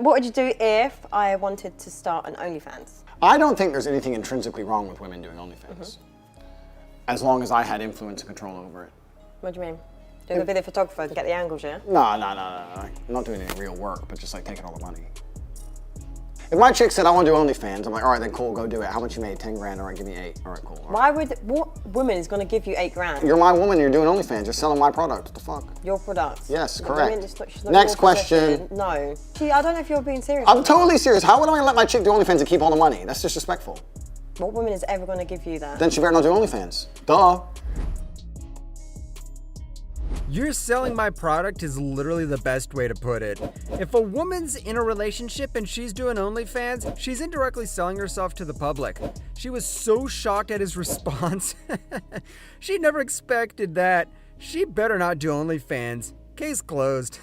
What would you do if I wanted to start an OnlyFans? I don't think there's anything intrinsically wrong with women doing OnlyFans. As long as I had influence and control over it. What do you mean? Doing the video photographer to get the angles, yeah? No. I'm not doing any real work, but just like taking all the money. If my chick said, I want to do OnlyFans, I'm like, all right, then cool, go do it. How much you made? 10 grand, all right, give me 8. All right, cool. All right. What woman is going to give you 8 grand? You're my woman, you're doing OnlyFans, you're selling my product, what the fuck? Your product? Yes, The correct. woman, she's not Next your question. possession. No. I don't know if you're being serious. I'm totally serious. How would I let my chick do OnlyFans and keep all the money? That's disrespectful. What woman is ever going to give you that? Then she better not do OnlyFans. Duh. You're selling my product is literally the best way to put it. If a woman's in a relationship and she's doing OnlyFans, she's indirectly selling herself to the public. She was so shocked at his response. She never expected that. She better not do OnlyFans. Case closed.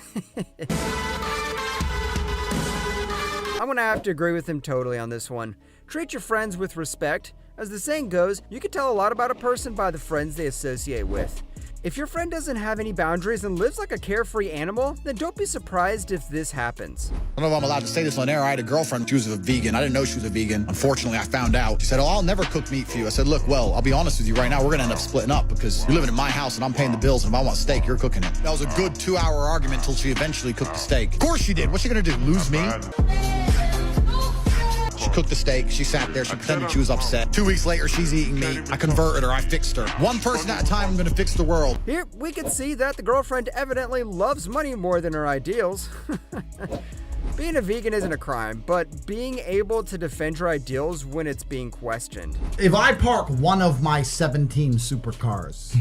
I'm gonna have to agree with him totally on this one. Treat your friends with respect. As the saying goes, you can tell a lot about a person by the friends they associate with. If your friend doesn't have any boundaries and lives like a carefree animal, then don't be surprised if this happens. I don't know if I'm allowed to say this on air. I had a girlfriend, she was a vegan. I didn't know she was a vegan. Unfortunately, I found out. She said, oh, I'll never cook meat for you. I said, look, well, I'll be honest with you right now. We're gonna end up splitting up because you're living in my house and I'm paying the bills, and if I want steak, you're cooking it. That was a good 2-hour argument until she eventually cooked the steak. Of course she did. What's she gonna do, lose me? She cooked the steak, she sat there, she pretended she was upset. 2 weeks later, she's eating meat. I converted her, I fixed her. One person at a time, I'm gonna fix the world. Here, we can see that the girlfriend evidently loves money more than her ideals. Being a vegan isn't a crime, but being able to defend your ideals when it's being questioned. If I park one of my 17 supercars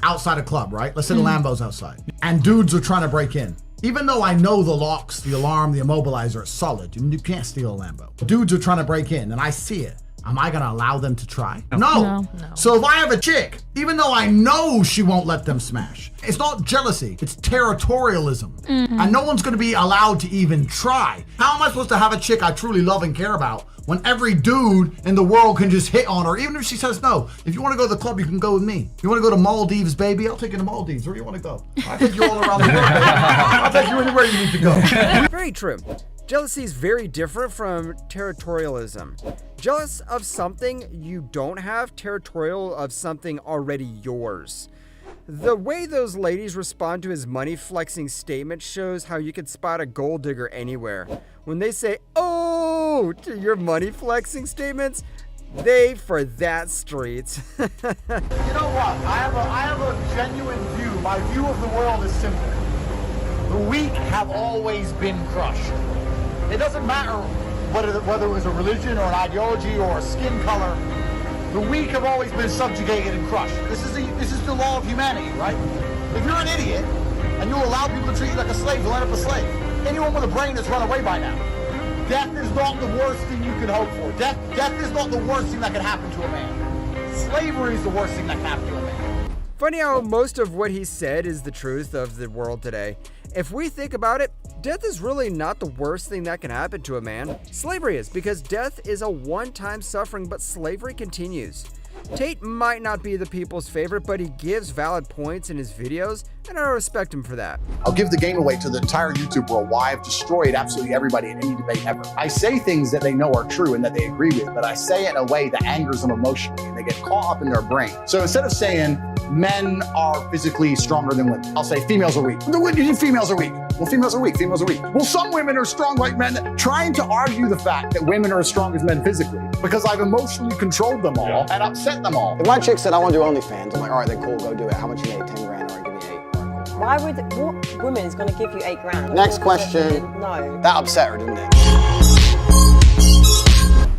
outside a club, right? Let's say the Lambo's outside, and dudes are trying to break in. Even though I know the locks, the alarm, the immobilizer are solid, you can't steal a Lambo. Dudes are trying to break in and I see it. Am I gonna allow them to try? No. So if I have a chick, even though I know she won't let them smash, it's not jealousy, it's territorialism. And no one's gonna be allowed to even try. How am I supposed to have a chick I truly love and care about when every dude in the world can just hit on her, even if she says no? If you wanna go to the club, you can go with me. You wanna go to Maldives, baby? I'll take you to Maldives. Where do you wanna go? I'll take you all around the world, baby. I'll take you anywhere you need to go. Very true. Jealousy is very different from territorialism. Jealous of something you don't have, territorial of something already yours. The way those ladies respond to his money flexing statement shows how you could spot a gold digger anywhere. When they say, oh, to your money flexing statements, they for that streets. You know what? I have a genuine view. My view of the world is simple. The weak have always been crushed. It doesn't matter whether it was a religion or an ideology or a skin color. The weak have always been subjugated and crushed. This is the law of humanity, right? If you're an idiot and you allow people to treat you like a slave, you'll end up a slave. Anyone with a brain has run away by now. Death is not the worst thing you can hope for. Death is not the worst thing that can happen to a man. Slavery is the worst thing that can happen to a man. Funny how most of what he said is the truth of the world today. If we think about it, death is really not the worst thing that can happen to a man. Slavery is, because death is a one-time suffering, but slavery continues. Tate might not be the people's favorite, but he gives valid points in his videos, and I respect him for that. I'll give the game away to the entire YouTube world why I've destroyed absolutely everybody in any debate ever. I say things that they know are true and that they agree with, but I say it in a way that angers them emotionally and they get caught up in their brain. So instead of saying men are physically stronger than women, I'll say females are weak. Females are weak. Well, females are weak. Females are weak. Well, some women are strong like men. Trying to argue the fact that women are as strong as men physically because I've emotionally controlled them all and upset them all. If my chick said, I want to do OnlyFans, I'm like, all right, then cool, go do it. How much you made? 10 grand, all right, give me 8. All right, cool. What woman is going to give you 8 grand? Next question. No. That upset her, didn't it?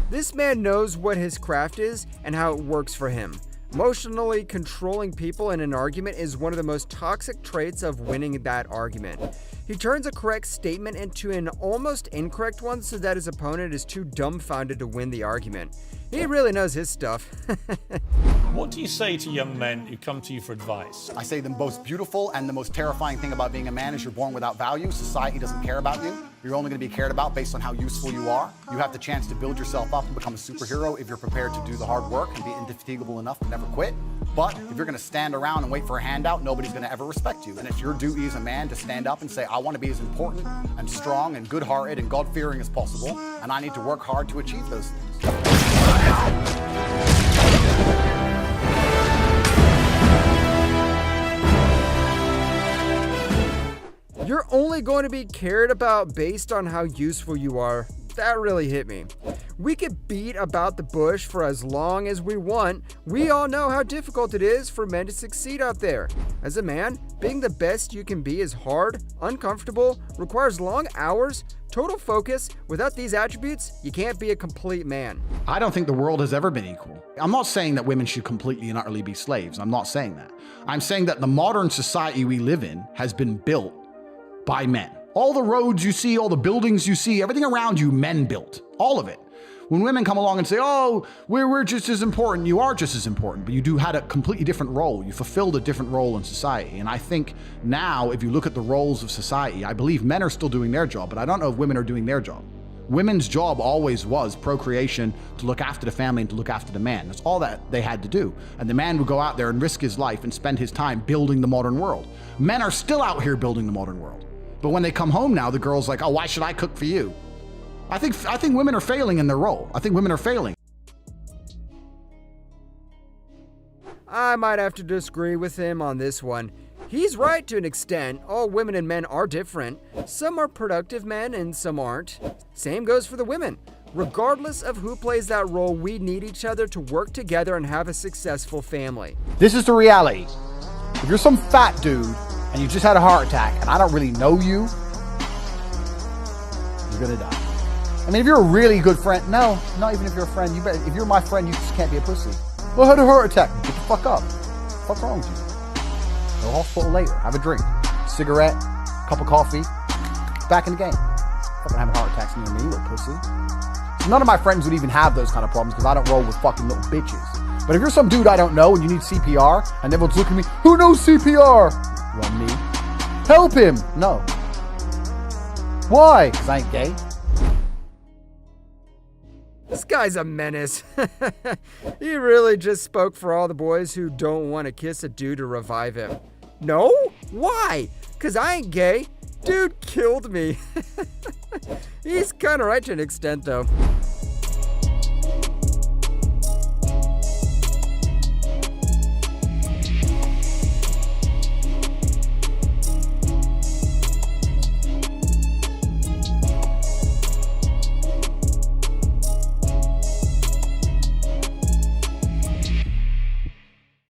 This man knows what his craft is and how it works for him. Emotionally controlling people in an argument is one of the most toxic traits of winning that argument. He turns a correct statement into an almost incorrect one so that his opponent is too dumbfounded to win the argument. He really knows his stuff. What do you say to young men who come to you for advice? I say the most beautiful and the most terrifying thing about being a man is you're born without value. Society doesn't care about you. You're only going to be cared about based on how useful you are. You have the chance to build yourself up and become a superhero if you're prepared to do the hard work and be indefatigable enough to never quit. But if you're gonna stand around and wait for a handout, nobody's gonna ever respect you. And it's your duty as a man to stand up and say, I wanna be as important and strong and good-hearted and God-fearing as possible, and I need to work hard to achieve those things. You're only going to be cared about based on how useful you are. That really hit me. We could beat about the bush for as long as we want. We all know how difficult it is for men to succeed out there. As a man, being the best you can be is hard, uncomfortable, requires long hours, total focus. Without these attributes, you can't be a complete man. I don't think the world has ever been equal. I'm not saying that women should completely and utterly be slaves. I'm not saying that. I'm saying that the modern society we live in has been built by men. All the roads you see, all the buildings you see, everything around you, men built. All of it. When women come along and say, oh, we're just as important, you are just as important, but you had a completely different role. You fulfilled a different role in society. And I think now, if you look at the roles of society, I believe men are still doing their job, but I don't know if women are doing their job. Women's job always was procreation, to look after the family and to look after the man. That's all that they had to do. And the man would go out there and risk his life and spend his time building the modern world. Men are still out here building the modern world. But when they come home now, the girl's like, oh, why should I cook for you? I think women are failing in their role. I think women are failing. I might have to disagree with him on this one. He's right to an extent. All women and men are different. Some are productive men and some aren't. Same goes for the women. Regardless of who plays that role, we need each other to work together and have a successful family. This is the reality. If you're some fat dude and you just had a heart attack and I don't really know you, you're gonna die. I mean, if you're a really good friend, no, not even if you're a friend, if you're my friend, you just can't be a pussy. Well, I had a heart attack. Get the fuck up. What's wrong with you? Go to the hospital later, have a drink, cigarette, cup of coffee, back in the game. Fucking having heart attacks near me, you little pussy. So none of my friends would even have those kind of problems because I don't roll with fucking little bitches. But if you're some dude I don't know and you need CPR and everyone's looking at me, who knows CPR? Well, me. Help him. No. Why? Because I ain't gay. This guy's a menace. He really just spoke for all the boys who don't want to kiss a dude to revive him. No? Why? Because I ain't gay. Dude killed me. He's kind of right to an extent, though.